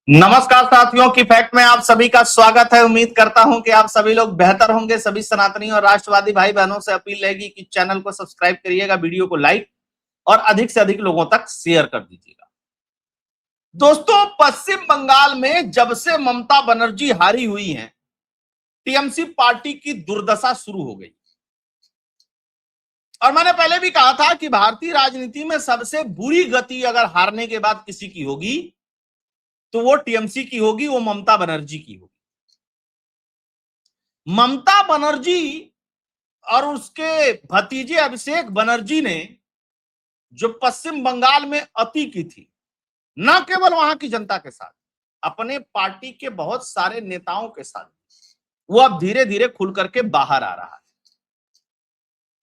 नमस्कार साथियों की फैक्ट में आप सभी का स्वागत है। उम्मीद करता हूं कि आप सभी लोग बेहतर होंगे। सभी सनातनी और राष्ट्रवादी भाई बहनों से अपील रहेगी कि चैनल को सब्सक्राइब करिएगा, वीडियो को लाइक और अधिक से अधिक लोगों तक शेयर कर दीजिएगा। दोस्तों, पश्चिम बंगाल में जब से ममता बनर्जी हारी हुई हैं, टीएमसी पार्टी की दुर्दशा शुरू हो गई। और मैंने पहले भी कहा था कि भारतीय राजनीति में सबसे बुरी गति अगर हारने के बाद किसी की होगी तो वो टीएमसी की होगी, वो ममता बनर्जी की होगी। ममता बनर्जी और उसके भतीजे अभिषेक बनर्जी ने जो पश्चिम बंगाल में अति की थी, न केवल वहां की जनता के साथ, अपने पार्टी के बहुत सारे नेताओं के साथ, वो अब धीरे धीरे खुल करके बाहर आ रहा है।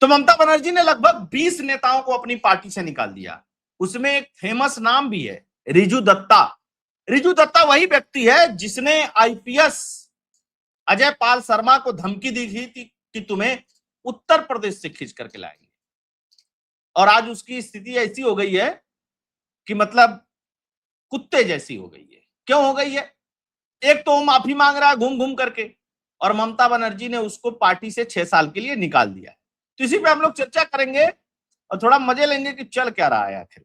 तो ममता बनर्जी ने लगभग 20 नेताओं को अपनी पार्टी से निकाल दिया। उसमें एक फेमस नाम भी है, रिजू दत्ता। रिजू दत्ता वही व्यक्ति है जिसने आईपीएस अजय पाल शर्मा को धमकी दी थी कि तुम्हें उत्तर प्रदेश से खींच करके लाएंगे। और आज उसकी स्थिति ऐसी हो गई है कि मतलब कुत्ते जैसी हो गई है। क्यों हो गई है? एक तो वो माफी मांग रहा है घूम घूम करके, और ममता बनर्जी ने उसको पार्टी से 6 साल के लिए निकाल दिया। तो इसी पे हम लोग चर्चा करेंगे और थोड़ा मजे लेंगे कि चल क्या रहा है आखिर,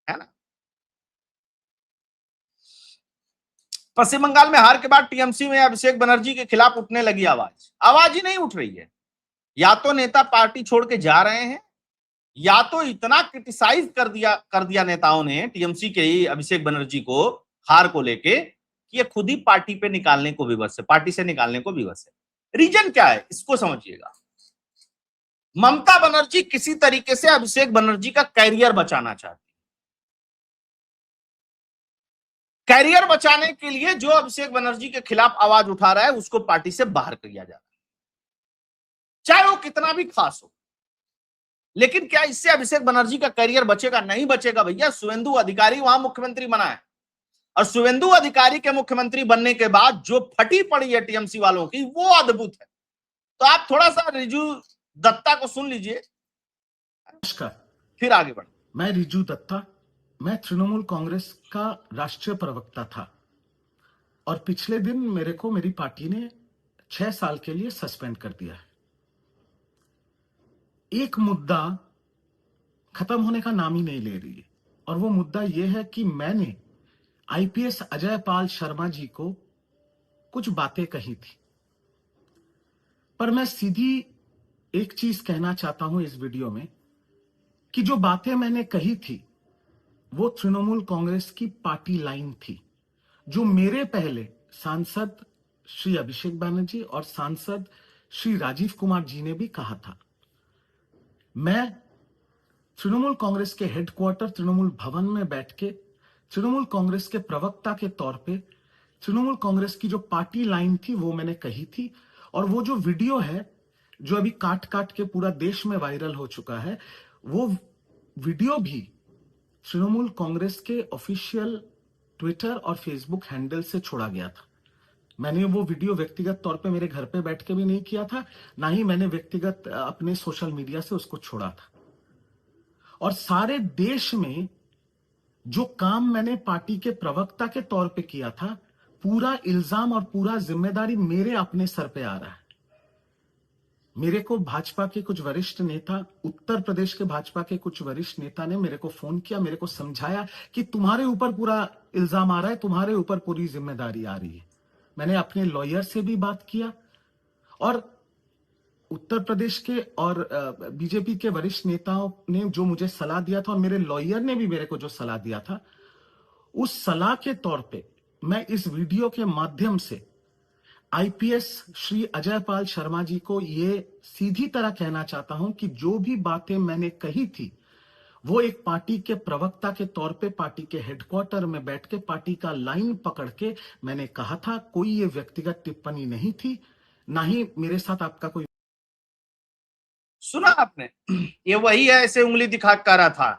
है ना। पश्चिम बंगाल में हार के बाद टीएमसी में अभिषेक बनर्जी के खिलाफ उठने लगी आवाज ही नहीं उठ रही है। या तो नेता पार्टी छोड़ के जा रहे हैं, या तो इतना क्रिटिसाइज कर दिया नेताओं ने टीएमसी के ही अभिषेक बनर्जी को हार को लेके कि ये खुद ही पार्टी पे निकालने को विवश है, पार्टी से निकालने को विवश है। रीजन क्या है इसको समझिएगा। ममता बनर्जी किसी तरीके से अभिषेक बनर्जी का कैरियर बचाना चाहती है। कैरियर बचाने के लिए जो अभिषेक बनर्जी के खिलाफ आवाज उठा रहा है उसको पार्टी से बाहर किया जा रहा है, चाहे वो कितना भी खास हो। लेकिन क्या इससे अभिषेक बनर्जी का करियर बचेगा? नहीं बचेगा भैया। शुवेंदु अधिकारी वहां मुख्यमंत्री बना है, और शुवेंदु अधिकारी के मुख्यमंत्री बनने के बाद जो फटी पड़ी है टीएमसी वालों की, वो अद्भुत है। तो आप थोड़ा सा रिजू दत्ता को सुन लीजिए, नमस्कार, फिर आगे बढ़े। मैं रिजू दत्ता, मैं तृणमूल कांग्रेस का राष्ट्रीय प्रवक्ता था, और पिछले दिन मेरे को मेरी पार्टी ने 6 साल के लिए सस्पेंड कर दिया है। एक मुद्दा खत्म होने का नाम ही नहीं ले रही है, और वो मुद्दा यह है कि मैंने आईपीएस अजय पाल शर्मा जी को कुछ बातें कही थी। पर मैं सीधी एक चीज कहना चाहता हूं इस वीडियो में कि जो बातें मैंने कही थी वो तृणमूल कांग्रेस की पार्टी लाइन थी, जो मेरे पहले सांसद श्री अभिषेक बनर्जी और सांसद श्री राजीव कुमार जी ने भी कहा था। मैं तृणमूल कांग्रेस के हेडक्वार्टर तृणमूल भवन में बैठ के तृणमूल कांग्रेस के प्रवक्ता के तौर पे तृणमूल कांग्रेस की जो पार्टी लाइन थी वो मैंने कही थी। और वो जो वीडियो है जो अभी काट काट के पूरा देश में वायरल हो चुका है, वो वीडियो भी तृणमूल कांग्रेस के ऑफिशियल ट्विटर और फेसबुक हैंडल से छोड़ा गया था। मैंने वो वीडियो व्यक्तिगत तौर पे मेरे घर पे बैठ के भी नहीं किया था, ना ही मैंने व्यक्तिगत अपने सोशल मीडिया से उसको छोड़ा था। और सारे देश में जो काम मैंने पार्टी के प्रवक्ता के तौर पे किया था, पूरा इल्जाम और पूरा जिम्मेदारी मेरे अपने सर पे आ रहा है। मेरे को भाजपा के कुछ वरिष्ठ नेता, उत्तर प्रदेश के भाजपा के कुछ वरिष्ठ नेता ने मेरे को फोन किया, मेरे को समझाया कि तुम्हारे ऊपर पूरा इल्जाम आ रहा है, तुम्हारे ऊपर पूरी जिम्मेदारी आ रही है। मैंने अपने लॉयर से भी बात किया, और उत्तर प्रदेश के और बीजेपी के वरिष्ठ नेताओं ने जो मुझे सलाह दिया था, और मेरे लॉयर ने भी मेरे को जो सलाह दिया था, उस सलाह के तौर पे मैं इस वीडियो के माध्यम से आईपीएस श्री अजय पाल शर्मा जी को ये सीधी तरह कहना चाहता हूं कि जो भी बातें मैंने कही थी वो एक पार्टी के प्रवक्ता के तौर पे पार्टी के हेडक्वार्टर में बैठ के पार्टी का लाइन पकड़ के मैंने कहा था। कोई ये व्यक्तिगत टिप्पणी नहीं थी, ना ही मेरे साथ आपका कोई। सुना आपने? ये वही है, ऐसे उंगली दिखा कर रहा था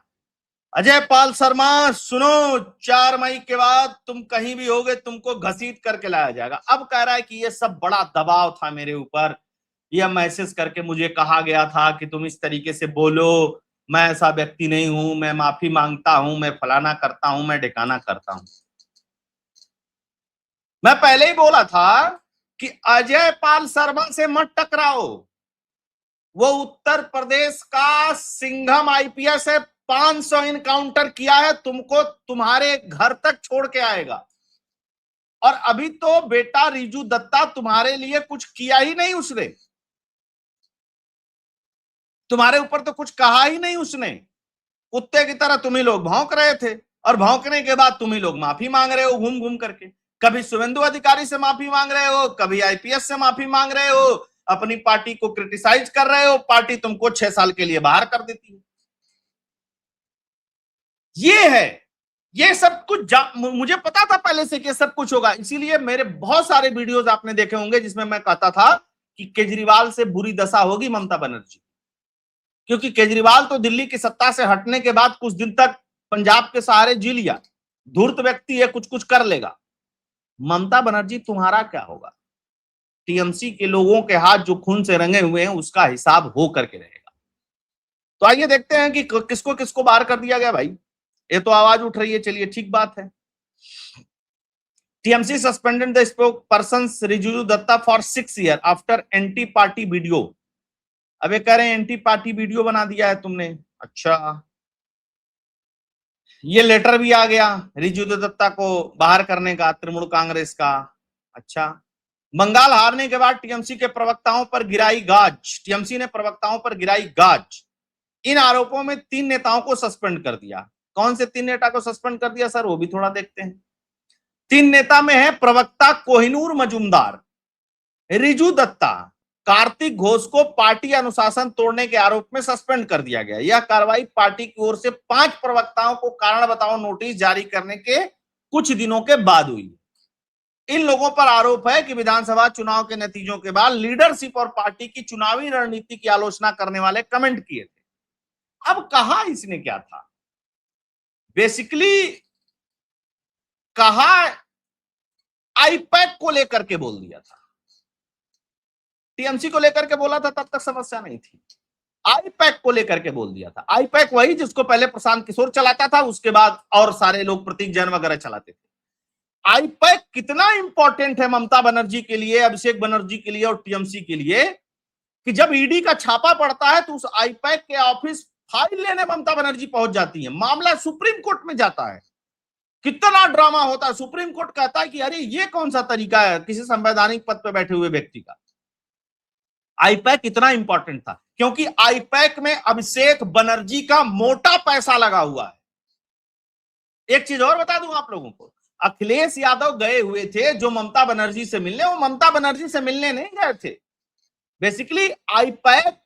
अजय पाल शर्मा, सुनो 4 मई के बाद तुम कहीं भी होगे तुमको घसीट करके लाया जाएगा। अब कह रहा है कि ये सब बड़ा दबाव था मेरे ऊपर, यह मैसेज करके मुझे कहा गया था कि तुम इस तरीके से बोलो, मैं ऐसा व्यक्ति नहीं हूं, मैं माफी मांगता हूं, मैं फलाना करता हूं, मैं ढिकाना करता हूं। मैं पहले ही बोला था कि अजय पाल शर्मा से मत टकराओ, वो उत्तर प्रदेश का सिंघम आईपीएस है, 500 इनकाउंटर किया है, तुमको तुम्हारे घर तक छोड़ के आएगा। और अभी तो बेटा रिजू दत्ता तुम्हारे लिए कुछ किया ही नहीं उसने, तुम्हारे ऊपर तो कुछ कहा ही नहीं उसने। कुत्ते की तरह तुम ही लोग भौंक रहे थे, और भौंकने के बाद तुम ही लोग माफी मांग रहे हो घूम घूम करके। कभी शुभेंदु अधिकारी से माफी मांग रहे हो, कभी आईपीएस से माफी मांग रहे हो, अपनी पार्टी को क्रिटिसाइज कर रहे हो, पार्टी तुमको 6 साल के लिए बाहर कर देती है। ये है, ये सब कुछ मुझे पता था पहले से कि सब कुछ होगा, इसीलिए मेरे बहुत सारे वीडियोस आपने देखे होंगे जिसमें मैं कहता था कि केजरीवाल से बुरी दशा होगी ममता बनर्जी, क्योंकि केजरीवाल तो दिल्ली की सत्ता से हटने के बाद कुछ दिन तक पंजाब के सहारे जी लिया, धूर्त व्यक्ति है, कुछ कुछ कर लेगा। ममता बनर्जी तुम्हारा क्या होगा? टीएमसी के लोगों के हाथ जो खून से रंगे हुए हैं उसका हिसाब हो करके रहेगा। तो आइए देखते हैं कि किसको किसको बाहर कर दिया गया। भाई ये तो आवाज उठ रही है, चलिए ठीक बात है। TMC suspended the spokesperson Riju Dutta for 6 years after anti party video. अब ये कह रहे हैं एंटी पार्टी वीडियो बना दिया है तुमने। अच्छा, ये लेटर भी आ गया रिजू दत्ता को बाहर करने का, तृणमूल कांग्रेस का। अच्छा, बंगाल हारने के बाद टीएमसी के प्रवक्ताओं पर गिराई गाज, टीएमसी ने प्रवक्ताओं पर गिराई गाज। इन आरोपों में 3 नेताओं को सस्पेंड कर दिया। कौन से 3 नेता को सस्पेंड कर दिया सर, वो भी थोड़ा देखते हैं। 3 नेता में है प्रवक्ता कोहिनूर मजूमदार, रिजू दत्ता, कार्तिक घोष को पार्टी अनुशासन तोड़ने के आरोप में सस्पेंड कर दिया गया। यह कार्रवाई पार्टी की ओर से 5 प्रवक्ताओं को कारण बताओ नोटिस जारी करने के कुछ दिनों के बाद हुई। इन लोगों पर आरोप है कि विधानसभा चुनाव के नतीजों के बाद लीडरशिप और पार्टी की चुनावी रणनीति की आलोचना करने वाले कमेंट किए थे। अब कहा इसने क्या था, बेसिकली कहा आईपैक को लेकर के बोल दिया था। टीएमसी को लेकर के बोला था तब तक समस्या नहीं थी, आईपैक को लेकर के बोल दिया था। आईपैक वही जिसको पहले प्रशांत किशोर चलाता था, उसके बाद और सारे लोग प्रतीक जैन वगैरह चलाते थे। आईपैक कितना इंपॉर्टेंट है ममता बनर्जी के लिए, अभिषेक बनर्जी के लिए और टीएमसी के लिए, कि जब ईडी का छापा पड़ता है तो उस आईपैक के ऑफिस फाइल लेने ममता बनर्जी पहुंच जाती है, मामला सुप्रीम कोर्ट में जाता है। कितना ड्रामा होता है, सुप्रीम कोर्ट कहता है कि अरे ये कौन सा तरीका है किसी संवैधानिक पद पर बैठे हुए व्यक्ति का। आईपैक इतना इंपॉर्टेंट था क्योंकि आईपैक में अभिषेक बनर्जी का मोटा पैसा लगा हुआ है। एक चीज और बता दूं आप लोगों को, अखिलेश यादव गए हुए थे जो ममता बनर्जी से मिलने, वो ममता बनर्जी से मिलने नहीं गए थे। बेसिकली आईपैक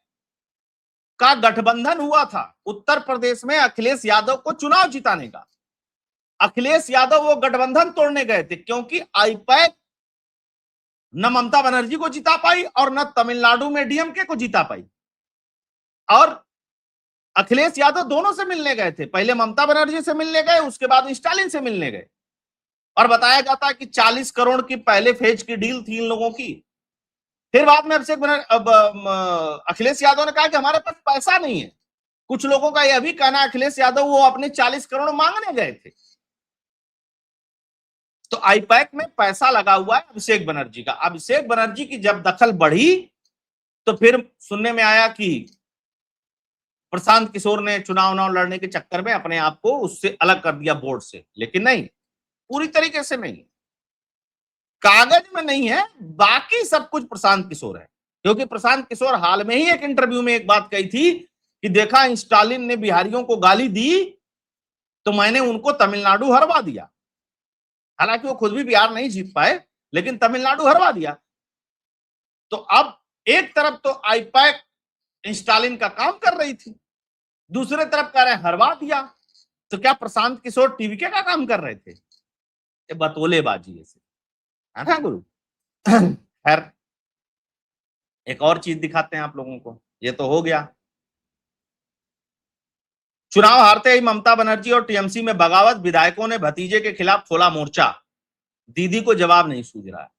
का गठबंधन हुआ था उत्तर प्रदेश में अखिलेश यादव को चुनाव जिताने का। अखिलेश यादव वो गठबंधन तोड़ने गए थे क्योंकि आईपैक न ममता बनर्जी को जिता पाई और न तमिलनाडु में डीएमके को जिता पाई। और अखिलेश यादव दोनों से मिलने गए थे, पहले ममता बनर्जी से मिलने गए, उसके बाद स्टालिन से मिलने गए। और बताया जाता है कि 40 करोड़ की पहले फेज की डील थी इन लोगों की। फिर बाद में अखिलेश यादव ने कहा कि हमारे पास पैसा नहीं है। कुछ लोगों का यह भी कहना है अखिलेश यादव वो अपने 40 करोड़ मांगने गए थे। तो आईपैक में पैसा लगा हुआ है अभिषेक बनर्जी का। अभिषेक बनर्जी की जब दखल बढ़ी तो फिर सुनने में आया कि प्रशांत किशोर ने चुनाव लड़ने के चक्कर में अपने आप को उससे अलग कर दिया बोर्ड से, लेकिन नहीं, पूरी तरीके से नहीं, कागज में नहीं है, बाकी सब कुछ प्रशांत किशोर है। क्योंकि प्रशांत किशोर हाल में ही एक इंटरव्यू में एक बात कही थी कि देखा स्टालिन ने बिहारियों को गाली दी तो मैंने उनको तमिलनाडु हरवा दिया। हालांकि वो खुद भी बिहार नहीं जीत पाए लेकिन तमिलनाडु हरवा दिया। तो अब एक तरफ तो आईपैक स्टालिन का काम कर रही थी, दूसरे तरफ कह रहे हरवा दिया, तो क्या प्रशांत किशोर टीवीके का काम कर रहे थे? ये बतौलेबाजी है ना गुरु। खैर एक और चीज दिखाते हैं आप लोगों को, ये तो हो गया। चुनाव हारते ही ममता बनर्जी और टीएमसी में बगावत, विधायकों ने भतीजे के खिलाफ खोला मोर्चा, दीदी को जवाब नहीं सूझ रहा है।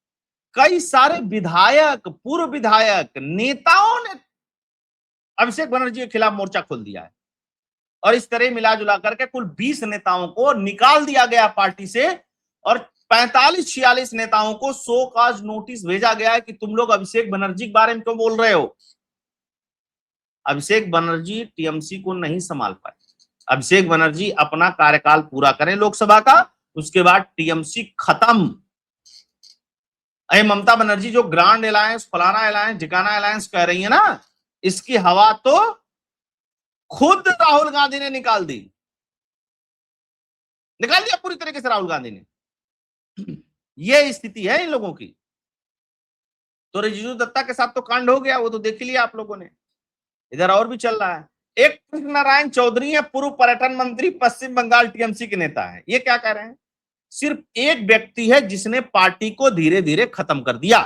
कई सारे विधायक, पूर्व विधायक, नेताओं ने अभिषेक बनर्जी के खिलाफ मोर्चा खोल दिया है और इस तरह मिला जुला करके कुल 20 नेताओं को निकाल दिया गया पार्टी से और 45-46 नेताओं को सो कॉज नोटिस भेजा गया है कि तुम लोग अभिषेक बनर्जी के बारे में क्यों बोल रहे हो। अभिषेक बनर्जी टीएमसी को नहीं संभाल पाए। अभिषेक बनर्जी अपना कार्यकाल पूरा करें लोकसभा का, उसके बाद टीएमसी खत्म। अरे ममता बनर्जी जो ग्रांड अलायंस, फलाना अलायंस, ठिकाना अलायंस कह रही है ना, इसकी हवा तो खुद राहुल गांधी ने निकाल दी, निकाल दिया पूरी तरीके से राहुल गांधी ने। ये स्थिति है इन लोगों की। तो रिजिजू दत्ता के साथ तो कांड हो गया, वो तो देख लिया आप लोगों ने। इधर और भी चल रहा है। एक कृष्ण नारायण चौधरी है, पूर्व पर्यटन मंत्री, पश्चिम बंगाल टीएमसी के नेता है। ये क्या कह रहे हैं, सिर्फ एक व्यक्ति है जिसने पार्टी को धीरे धीरे खत्म कर दिया,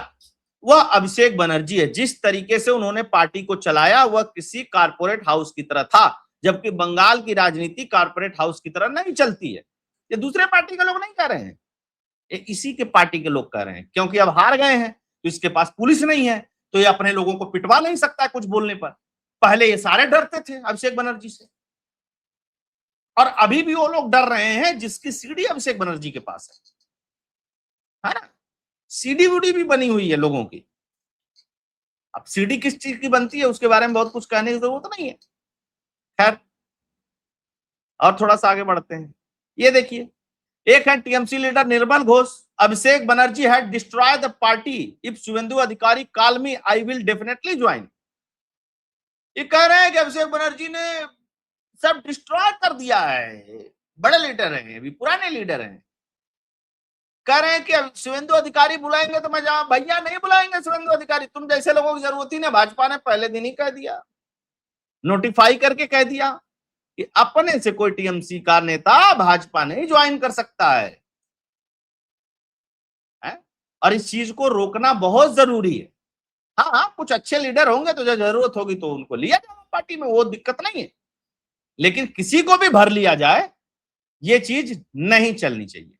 वह अभिषेक बनर्जी है। जिस तरीके से उन्होंने पार्टी को चलाया वह किसी कारपोरेट हाउस की तरह था, जबकि बंगाल की राजनीति कारपोरेट हाउस की तरह नहीं चलती है। ये दूसरे पार्टी के लोग नहीं कह रहे हैं, ये इसी के पार्टी के लोग कह रहे हैं, क्योंकि अब हार गए हैं तो इसके पास पुलिस नहीं है, तो ये अपने लोगों को पिटवा नहीं सकता कुछ बोलने पर। पहले ये सारे डरते थे अभिषेक बनर्जी से, और अभी भी वो लोग डर रहे हैं जिसकी सीडी अभिषेक बनर्जी के पास है ना। सीडी वूडी भी बनी हुई है लोगों की। अब सीडी किस चीज की बनती है उसके बारे में बहुत कुछ कहने की जरूरत नहीं है। खैर, और थोड़ा सा आगे बढ़ते हैं। ये देखिए, एक है TMC leader Nirmal Ghosh, Abhishek Banerjee had destroy the party, if Suvendu Adhikari call me I will definitely join. ये कह रहे हैं कि अभिषेक बनर्जी ने सब डिस्ट्रॉय कर दिया है। बड़े लीडर हैं, अभी पुराने लीडर हैं, कह रहे हैं कि शुभेंदु अधिकारी बुलाएंगे तो मैं जाऊं। भैया नहीं बुलाएंगे शुभेंदु अधिकारी, तुम जैसे लोगों की जरूरत ही नहीं। भाजपा ने पहले दिन ही कह दिया, नोटिफाई करके कह दिया कि अपने से कोई टीएमसी का नेता भाजपा नहीं ज्वाइन कर सकता है? और इस चीज को रोकना बहुत जरूरी है। हाँ, कुछ अच्छे लीडर होंगे तो जब जरूरत होगी तो उनको लिया जाएगा पार्टी में, वो दिक्कत नहीं है, लेकिन किसी को भी भर लिया जाए ये चीज नहीं चलनी चाहिए।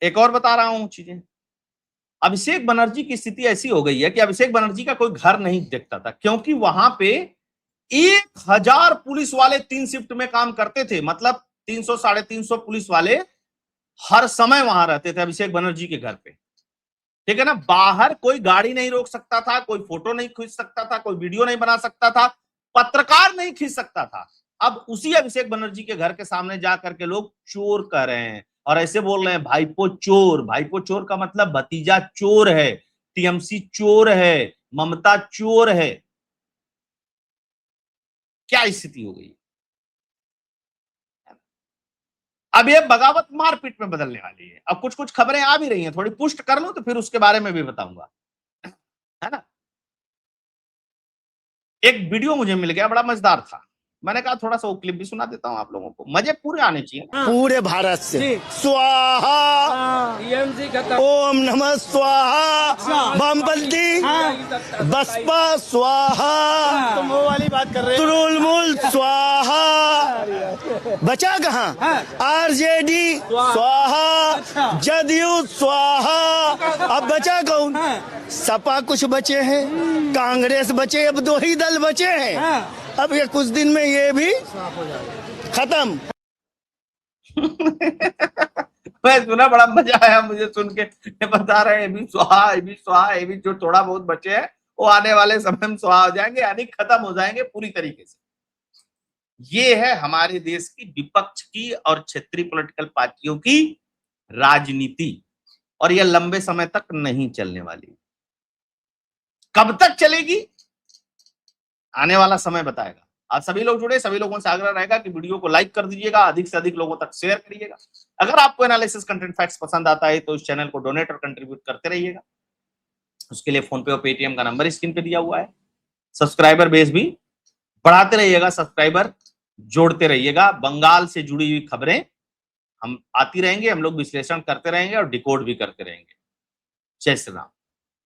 एक और बता रहा हूं चीजें। अभिषेक बनर्जी की स्थिति ऐसी हो गई है कि अभिषेक बनर्जी का कोई घर नहीं देखता था, क्योंकि वहां पे 1000 पुलिस वाले 3 शिफ्ट में काम करते थे। मतलब 300 350 पुलिस वाले हर समय वहां रहते थे अभिषेक बनर्जी के घर पे, ठीक है ना। बाहर कोई गाड़ी नहीं रोक सकता था, कोई फोटो नहीं खींच सकता था, कोई वीडियो नहीं बना सकता था, पत्रकार नहीं खींच सकता था। अब उसी अभिषेक बनर्जी के घर के सामने जाकर के लोग चोर कह रहे हैं और ऐसे बोल रहे हैं भाईपो चोर। भाईपो चोर का मतलब भतीजा चोर है, टीएमसी चोर है, ममता चोर है। क्या स्थिति हो गई? अब ये बगावत मारपीट में बदलने वाली है। अब कुछ कुछ खबरें आ भी रही हैं, थोड़ी पुष्ट कर लूं तो फिर उसके बारे में भी बताऊंगा, है ना। एक वीडियो मुझे मिल गया, बड़ा मजेदार था। मैंने कहा थोड़ा सा वो क्लिप भी सुना देता हूं आप लोगों को, मजे पूरे आने चाहिए। पूरे भारत से स्वाहा, ओम नमः स्वाहा, वामपंथी बसपा स्वाहा, तुम वो वाली बात कर रहे हो, तृणमूल स्वाहा, बचा कहाँ? आरजेडी स्वाहा, जदयू स्वाहा, अब बचा कौन? सपा कुछ बचे हैं, कांग्रेस बचे, अब 2 ही दल बचे हैं। अब ये कुछ दिन में ये भी खत्म। मैं सुना, बड़ा मजा आया मुझे सुन के। बता रहे हैं ये भी स्वाहा, ये भी स्वाहा, ये भी जो थोड़ा बहुत बचे हैं वो आने वाले समय में स्वाहा हो जाएंगे, यानी खत्म हो जाएंगे पूरी तरीके से। ये है हमारे देश की विपक्ष की और क्षेत्रीय पॉलिटिकल पार्टियों की राजनीति, और यह लंबे समय तक नहीं चलने वाली। कब तक चलेगी आने वाला समय बताएगा। आप सभी लोग जुड़े, सभी लोगों से आग्रह रहेगा कि वीडियो को लाइक कर दीजिएगा, अधिक से अधिक लोगों तक शेयर करिएगा। अगर आपको एनालिसिस कंटेंट फैक्ट्स पसंद आता है तो इस चैनल को डोनेट और कंट्रीब्यूट करते रहिएगा। उसके लिए फोन पे और पेटीएम का नंबर स्क्रीन पे दिया हुआ है। सब्सक्राइबर बेस भी बढ़ाते रहिएगा, सब्सक्राइबर जोड़ते रहिएगा। बंगाल से जुड़ी हुई खबरें हम आती रहेंगे, हम लोग विश्लेषण करते रहेंगे और डिकोड भी करते रहेंगे। जय श्री राम।